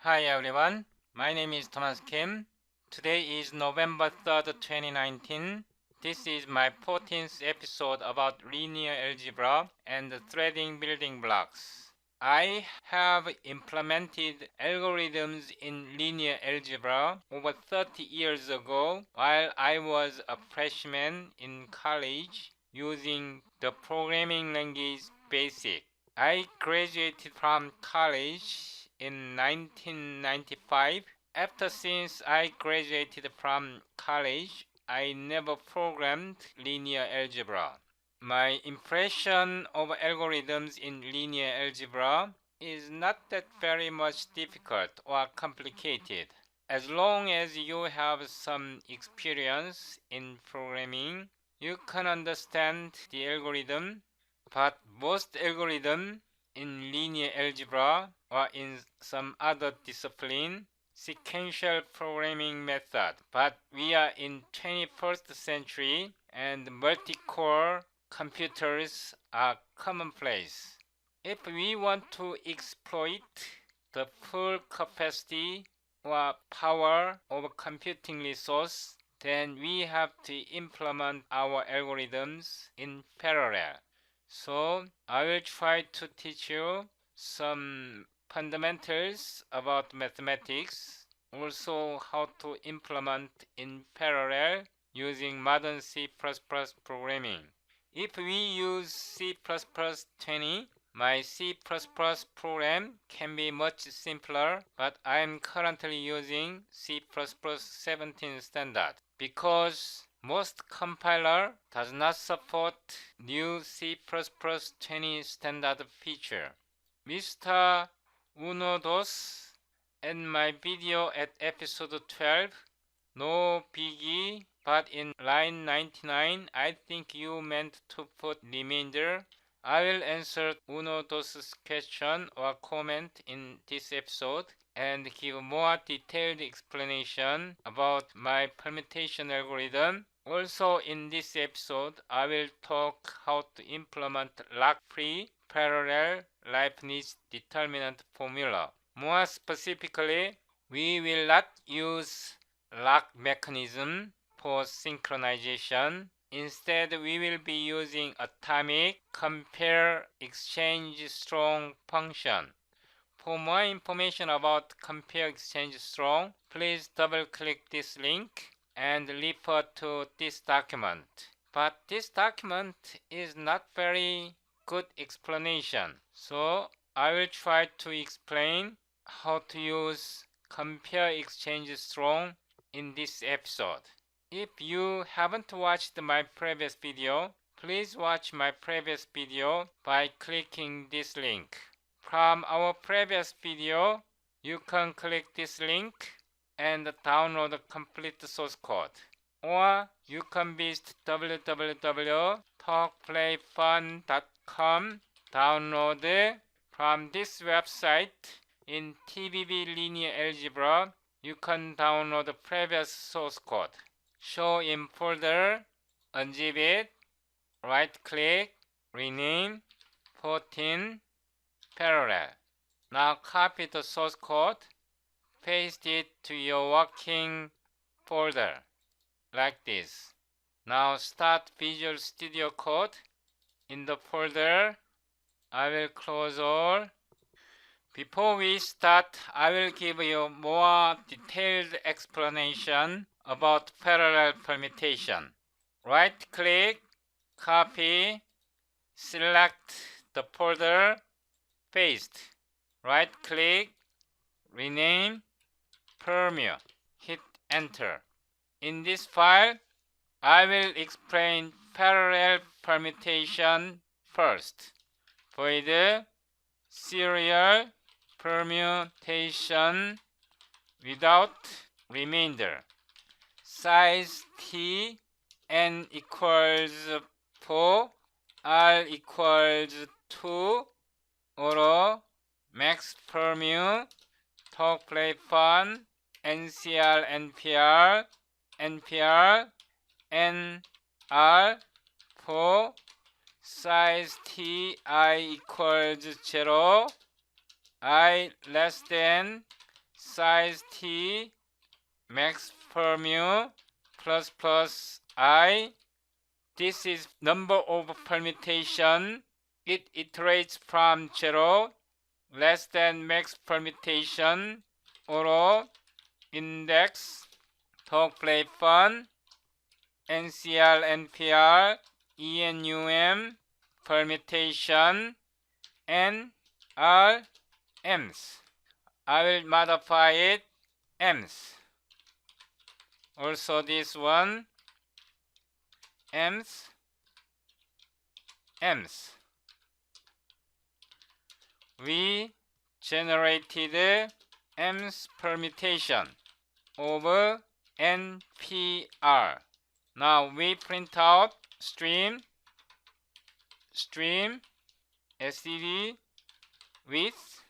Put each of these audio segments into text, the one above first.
Hi everyone, my name is Thomas Kim. Today is November 3rd, 2019. This is my 14th episode about linear algebra and threading building blocks. I have implemented algorithms in linear algebra over 30 years ago while I was a freshman in college using the programming language BASIC. I graduated from college in 1995. Since I graduated from college, I never programmed linear algebra. My impression of algorithms in linear algebra is not that very much difficult or complicated. As long as you have some experience in programming, you can understand the algorithm, but most algorithms in linear algebra or in some other discipline sequential programming method, but we are in 21st century and multi-core computers are commonplace. If we want to exploit the full capacity or power of computing resource, then we have to implement our algorithms in parallel. So I will try to teach you some fundamentals about mathematics, also how to implement in parallel using modern C++ programming. If we use C++20, my C++ program can be much simpler, but I am currently using C++17 standard because most compiler does not support new C++20 standard feature. Mr. Uno Dos in my video at episode 12, no biggie, but in line 99, I think you meant to put remainder. I will answer Uno Dos' question or comment in this episode and give more detailed explanation about my permutation algorithm. Also in this episode, I will talk how to implement lock-free parallel Leibniz Determinant formula. More specifically, we will not use lock mechanism for synchronization. Instead, we will be using atomic compare exchange strong function. For more information about compare exchange strong, please double click this link and refer to this document. But this document is not very good explanation. So I will try to explain how to use compare exchange strong in this episode. If you haven't watched my previous video, please watch my previous video by clicking this link. From our previous video, you can click this link and download the complete source code. Or you can visit www.talkplayfun.com, download from this website. In TBB linear algebra, you can download the previous source code. Show in folder, unzip it, right click, rename, 14, parallel. Now copy the source code, paste it to your working folder, like this. Now start Visual Studio Code. In the folder, I will close all. Before we start, I will give you more detailed explanation about parallel permutation. Right click, copy, select the folder, paste. Right click, rename, Permu. Hit enter. In this file, I will explain parallel permutation first. Void serial permutation without remainder. Size t, n equals 4, r equals 2, or max permu, talk play fun, ncr, npr, npr, nr, 4, size t I equals 0, I less than size T max permu plus I. This is number of permutation. It iterates from 0 less than max permutation or index talk play fun NCR NPR ENUM permutation N R M's. I will modify it M's. Also this one M's. We generated M's permutation over NPR. Now we print out stream STD with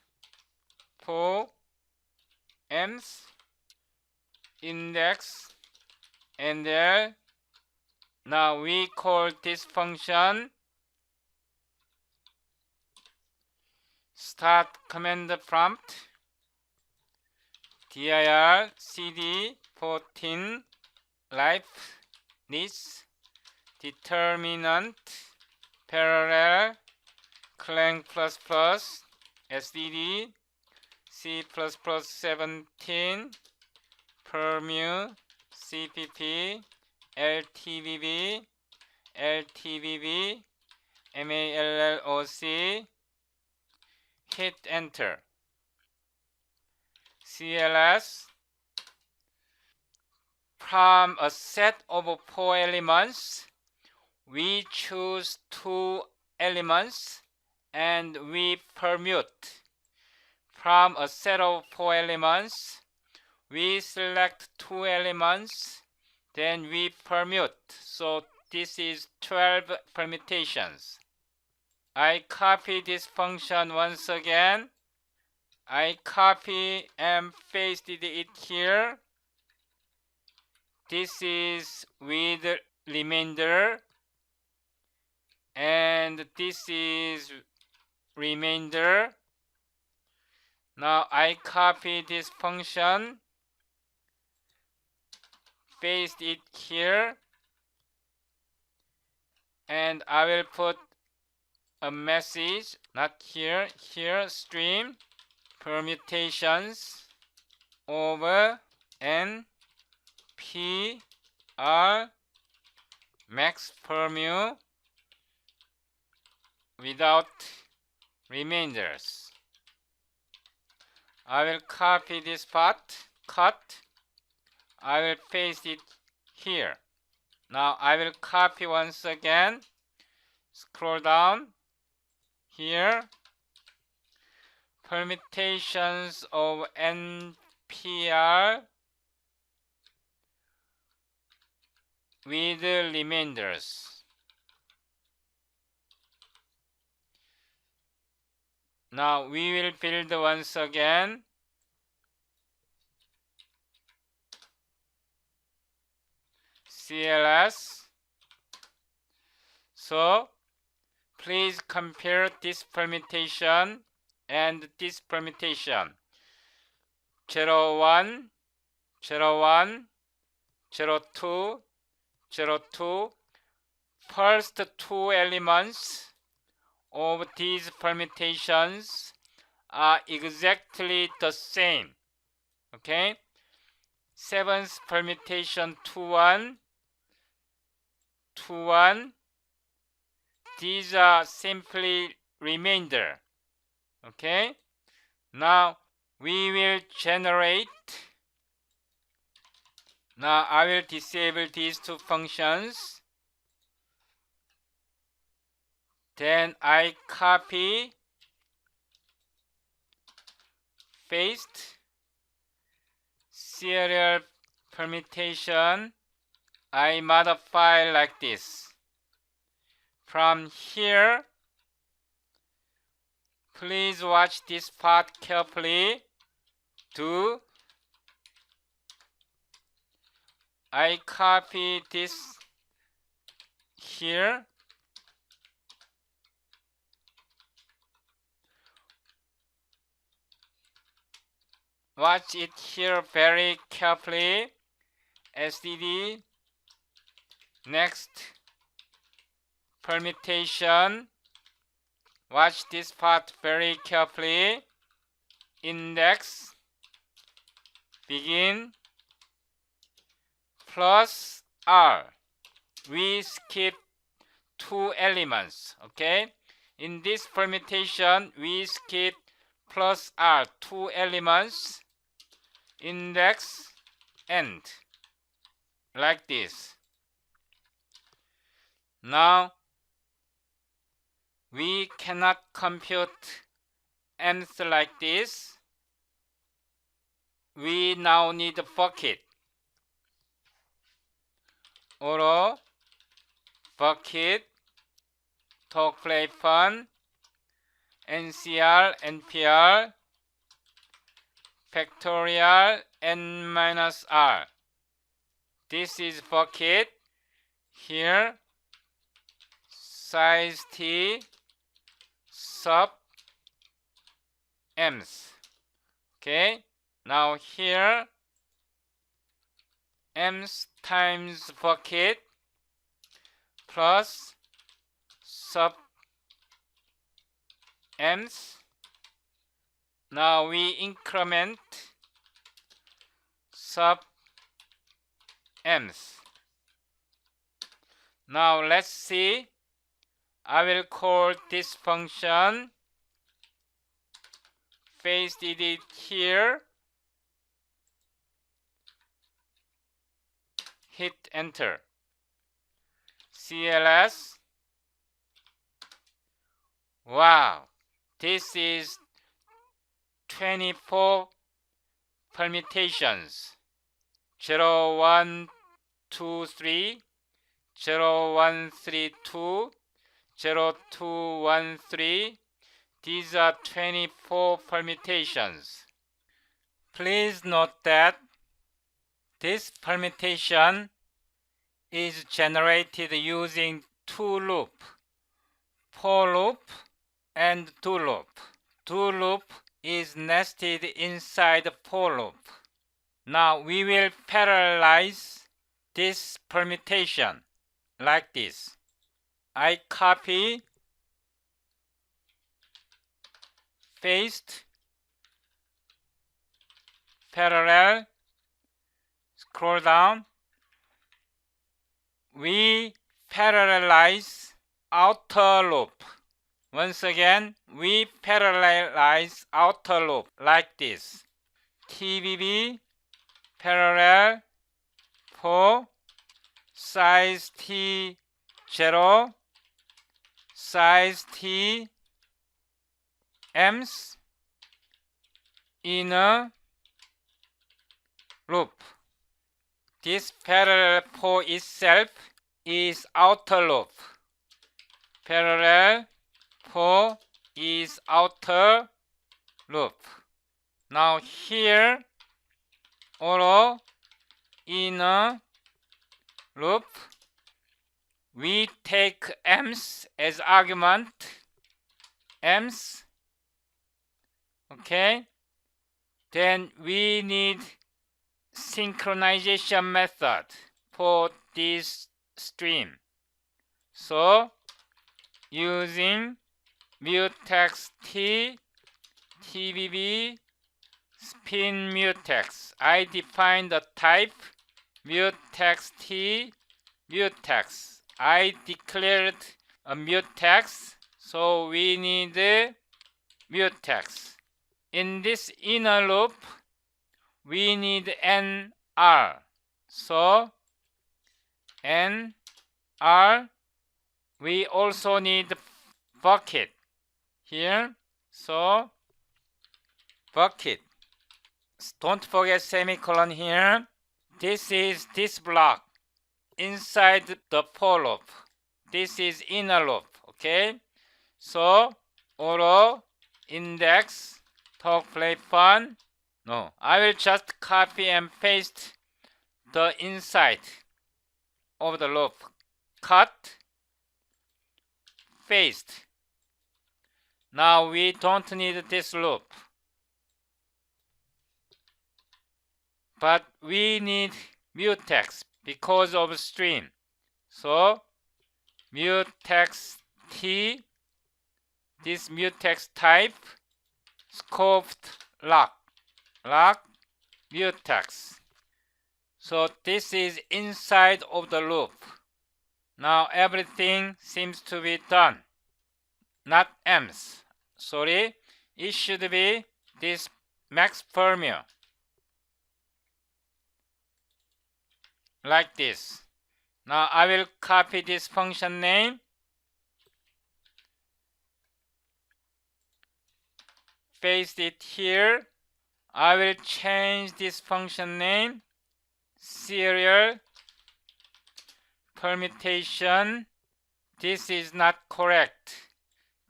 4 M's index and there. Now we call this function start command prompt dir cd 14 Leibniz Determinant parallel clang STD C++ 17 Permu CPP LTBB MALLOC. Hit enter. CLS. From a set of 4 elements, we choose 2 elements and we permute. From a set of 4 elements, we select 2 elements, then we permute. So this is 12 permutations. I copy this function once again. I copy and pasted it here. This is with remainder and this is remainder. Now I copy this function, paste it here, and I will put a message, not here, stream permutations over N P R max permu without remainders. I will copy this part, cut. I will paste it here. Now I will copy once again, scroll down here, permutations of NPR with remainders. Now we will build once again. CLS. So please compare this permutation and this permutation. 01, 01, 02, 02. First 2 elements of these permutations are exactly the same. Okay? 7th permutation 21, 21. These are simply remainder. Okay? Now we will generate. Now I will disable these 2 functions. Then I copy, paste, serial permutation. I modify like this. From here, please watch this part carefully. I copy this here. Watch it here very carefully. SDD. Next, permutation. Watch this part very carefully. Index. Begin. Plus R. We skip 2 elements. Okay. In this permutation, we skip plus R 2 elements. Index. End. Like this. Now we cannot compute nth like this. We now need a bucket. Auto, bucket, talk play fun, NCR, NPR, factorial, n minus r. This is bucket. Here, size t, sub m's. Okay. Now here, m's times bucket plus sub m's. Now we increment sub m's. Now let's see. I will call this function. Pasted it here. Hit enter. CLS. Wow, this is 24 permutations. 0, 1, 2, 3, 0, 1, 3, 2, 0, 2, 1, 3. These are 24 permutations. Please note that this permutation is generated using two loops, for loop and do loop. Do loop is nested inside the for loop. Now we will parallelize this permutation like this. I copy, paste, parallel, scroll down. We parallelize outer loop. Once again, we parallelize outer loop like this. TBB parallel for size t 0, size t m's inner loop. This parallel for itself is outer loop. Parallel for is outer loop. Now here, auto inner loop. We take m's as argument. M's. Okay. Then we need synchronization method for this stream. So using mutex t, TBB, spin mutex. I define the type mutex t, mutex. I declared a mutex, so we need a mutex. In this inner loop, we need nr. So nr. We also need bucket here. So bucket. Don't forget semicolon here. This is this block inside the for loop. This is inner loop. Okay. So auto index talk play fun. No, I will just copy and paste the inside of the loop. Cut, paste. Now we don't need this loop. but we need mutex because of stream. So mutex T, this mutex type, scoped lock mutex. So this is inside of the loop. Now everything seems to be done. Not M's. Sorry, it should be this max Fermi. Like this. Now I will copy this function name. Paste it here. I will change this function name. Serial permutation. This is not correct.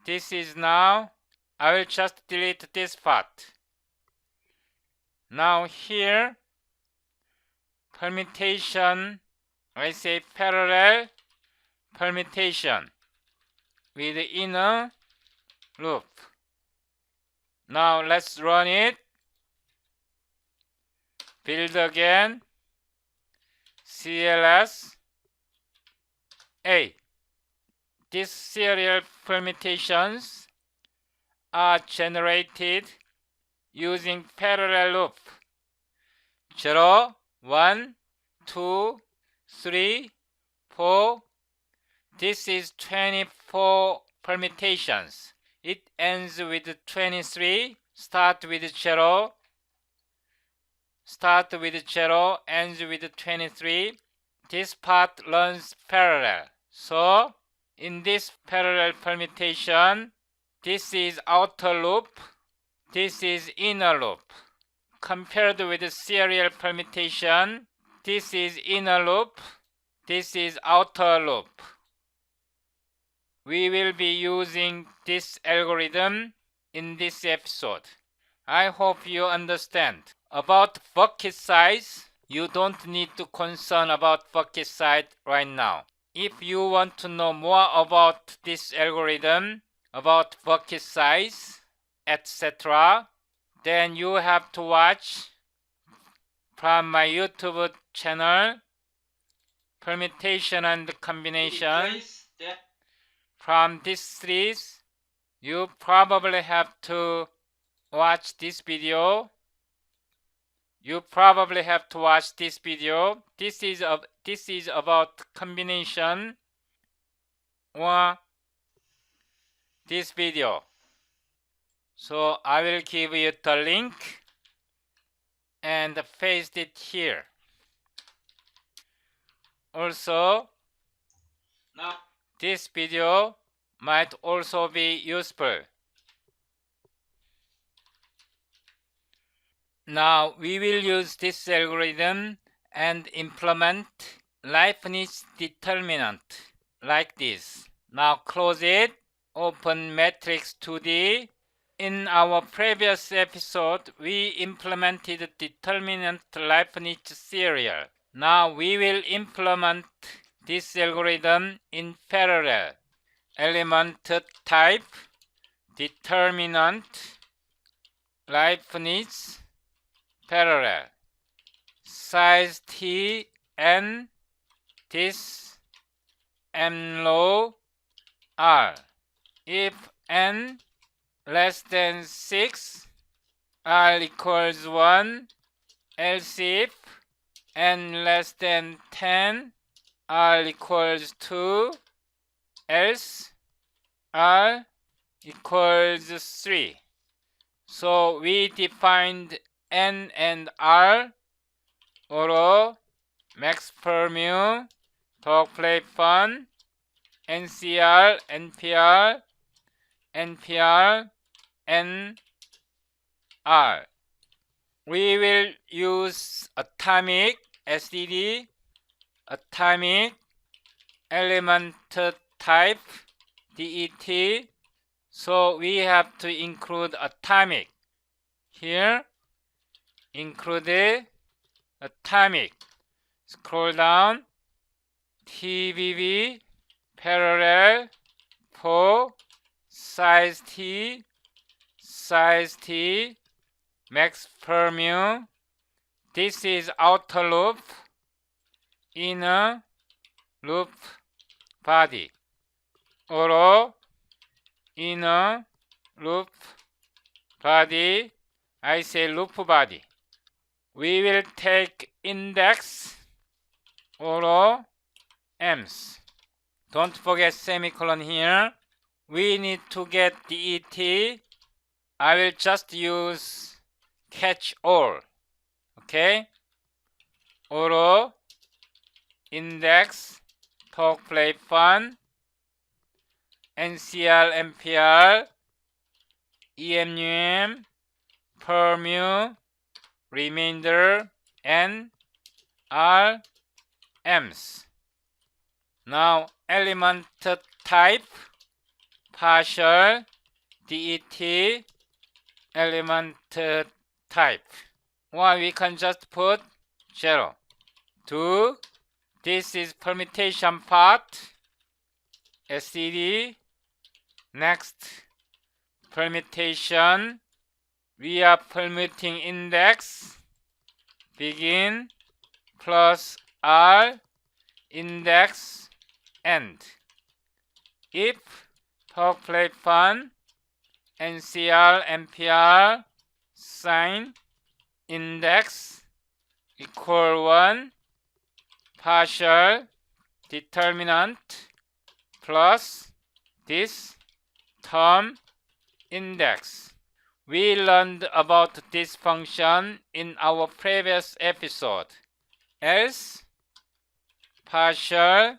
This is now. I will just delete this part. Now here, permutation, I say parallel permutation with the inner loop. Now let's run it. Build again. CLS A. These serial permutations are generated using parallel loop. 0, 1, 2, 3, 4. This is 24 permutations. It ends with 23. Start with 0. Start with 0, ends with 23. This part runs parallel. So, in this parallel permutation, this is outer loop, this is inner loop. Compared with the serial permutation, this is inner loop, this is outer loop. We will be using this algorithm in this episode. I hope you understand. About bucket size, you don't need to concern about bucket size right now. If you want to know more about this algorithm, about bucket size, etc., then you have to watch from my YouTube channel, Permutation and Combination. From this series, you probably have to watch this video. This is about combination or this video. So I will give you the link and paste it here. Also, this video might also be useful. Now we will use this algorithm and implement Leibniz Determinant like this. Now close it, open matrix 2D. In our previous episode, we implemented determinant Leibniz serial. Now we will implement this algorithm in parallel. Element type, determinant, Leibniz, parallel. Size T, N, this, M low, R. If N less than 6, R equals 1, else if N less than 10, R equals 2, else R equals 3. So we defined N and R, or max per mu, talk play fun, NCR, NPR, NPR, NR. We will use atomic SDD, atomic element type DET. So we have to include atomic. Here, include atomic. Scroll down. TBB, parallel, for size T, max per mu, This is outer loop, inner loop body, or inner loop body. I say loop body. We will take index or M's. Don't forget semicolon here. We need to get det. I will just use catch all. Okay? Or index, talk, play, fun, NCR, MPR, EMUM, permu, remainder, N, R, M's. Now element type, partial, det, element type. Or we can just put 0. 2. This is permutation part, SCD. Next, permutation. We are permuting index, begin, plus R, index, end. If talk, play, fun, NCR, MPR, sign, index, equal 1, partial, determinant, plus this term, index. We learned about this function in our previous episode. Else, partial,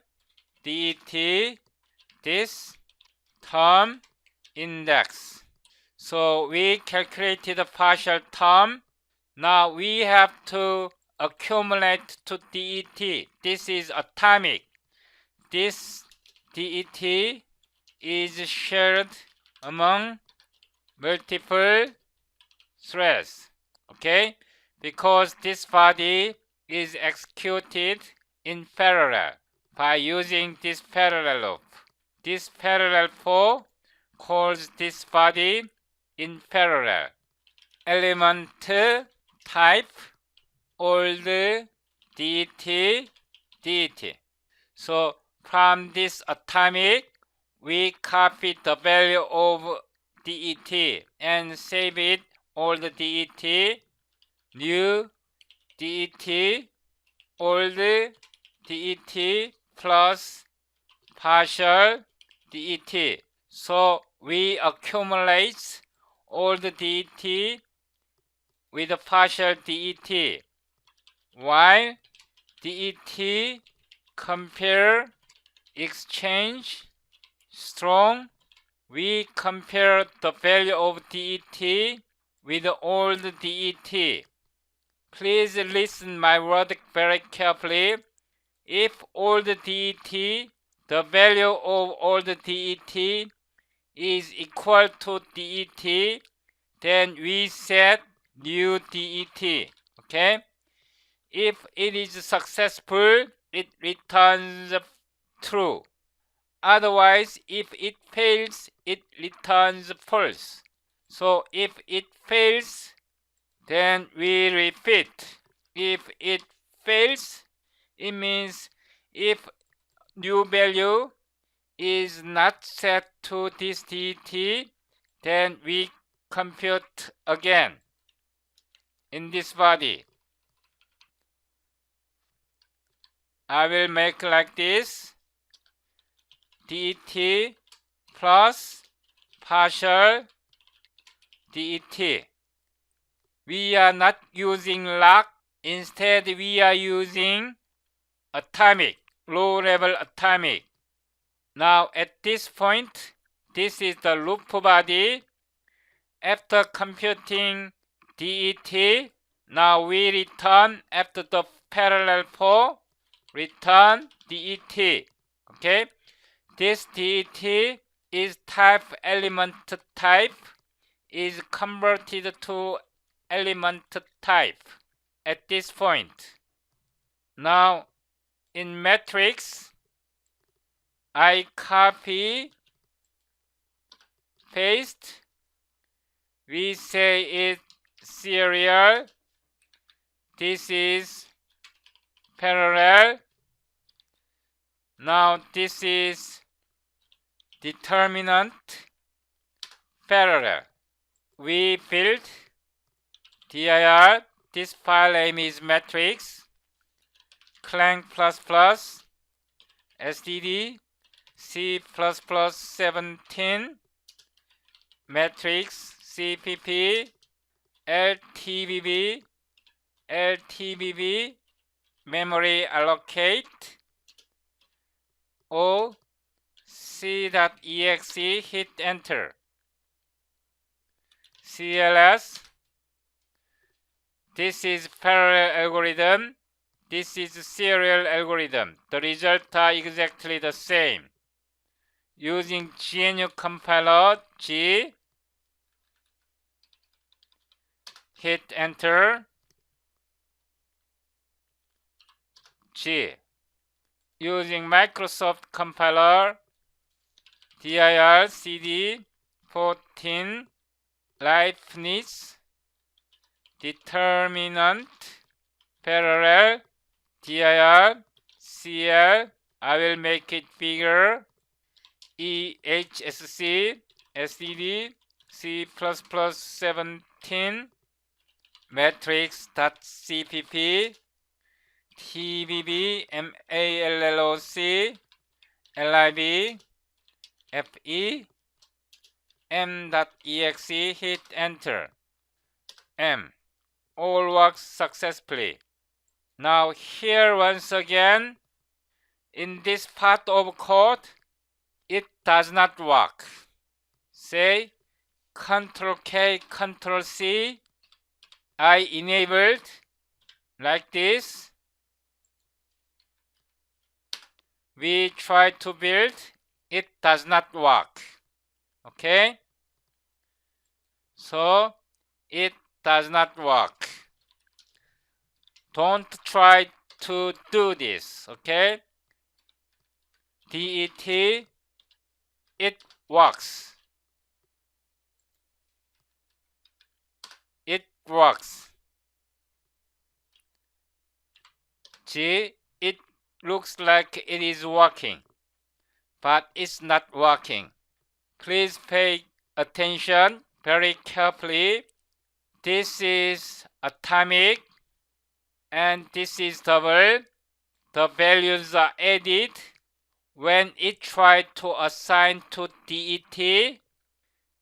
det, this term, index. So we calculated the partial term. Now we have to accumulate to det. This is atomic. This det is shared among multiple threads. Okay? Because this body is executed in parallel by using this parallel loop. This parallel 4 calls this body in parallel. Element type, old det, det. So from this atomic, we copy the value of det and save it, old det, new det, old det plus partial det. So we accumulate old det with the partial det. While det compare, exchange, strong, we compare the value of det with the old det. Please listen my word very carefully. If old det, the value of old det is equal to det, then we set new det. Okay? If it is successful, it returns true. Otherwise, if it fails, it returns false. So if it fails, then we repeat. If it fails, it means if new value is not set to this det, then we compute again in this body. I will make like this: det plus partial det. We are not using log. Instead, we are using atomic, low-level atomic. Now, at this point, this is the loop body. After computing det, now we return after the parallel 4, return det. Okay? This det is type element type, is converted to element type at this point. Now, in matrix, I copy, paste, we say it serial, This is parallel. Now this is determinant parallel. We build dir. This file name is matrix clang++ std C++17 matrix cpp ltbb memory allocate o c.exe, hit enter. cls. This is parallel algorithm. This is serial algorithm. The results are exactly the same. Using GNU compiler G, hit enter. G. Using Microsoft compiler dir cd 14 Leibniz Determinant parallel dir cl. I will make it bigger. ehsc std C++17 matrix.cpp TBB malloc lib fe m.exe, hit enter. M. All works successfully. Now here once again, in this part of code, it does not work. Say Ctrl+K, Ctrl+C. I enabled like this. We try to build, it does not work. Okay? So it does not work. Don't try to do this. Okay? det, it works. It works. G, it looks like it is working, but it's not working. Please pay attention very carefully. This is atomic and this is double. The values are added. When it tried to assign to det,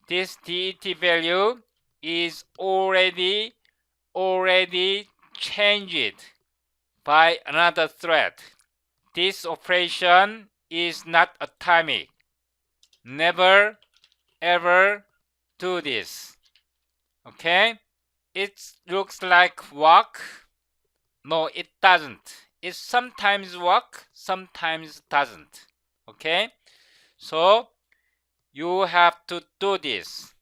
this det value is already changed by another thread. This operation is not atomic. Never ever do this. Okay? It looks like work. No, it doesn't. It sometimes works, sometimes doesn't. Okay? So you have to do this.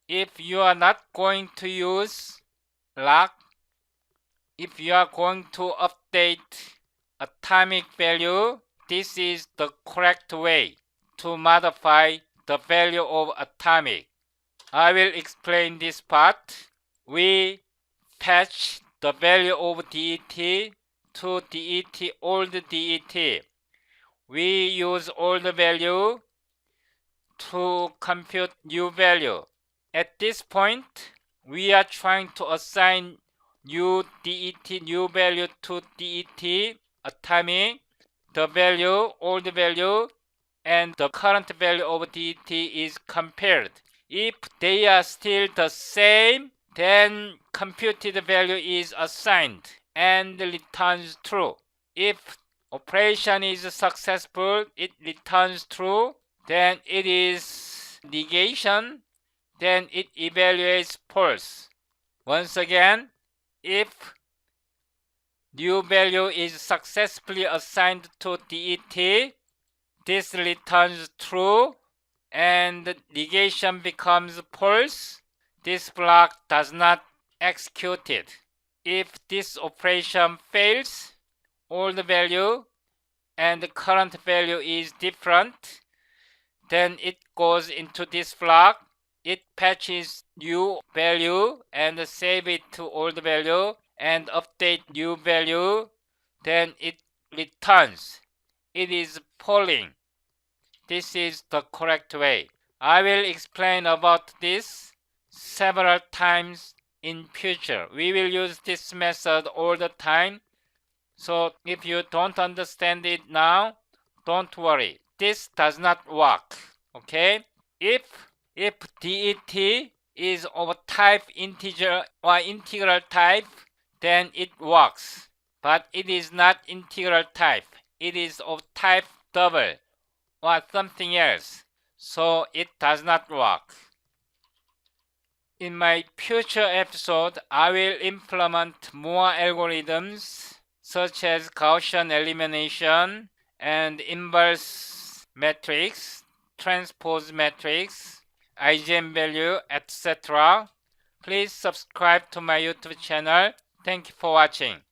If you are not going to use lock, if you are going to update atomic value, this is the correct way to modify the value of atomic. I will explain this part. We patch the value of det to det old det. We use old value to compute new value. At this point, we are trying to assign new det, new value to det atomic. The value, old value, and the current value of det is compared. If they are still the same, then computed value is assigned and returns true. If operation is successful, it returns true, then it is negation, then it evaluates false. Once again, if new value is successfully assigned to det, this returns true and negation becomes false. This block does not execute it. If this operation fails, old value and the current value is different, then it goes into this block. It patches new value and save it to old value and update new value, then it returns. It is polling. This is the correct way. I will explain about this several times in future. We will use this method all the time. So if you don't understand it now, don't worry. This does not work. Okay? If det is of type integer or integral type, then it works. But it is not integral type. It is of type double or something else. So it does not work. In my future episode, I will implement more algorithms such as Gaussian elimination and inverse matrix, transpose matrix, eigenvalue, etc. Please subscribe to my YouTube channel. Thank you for watching.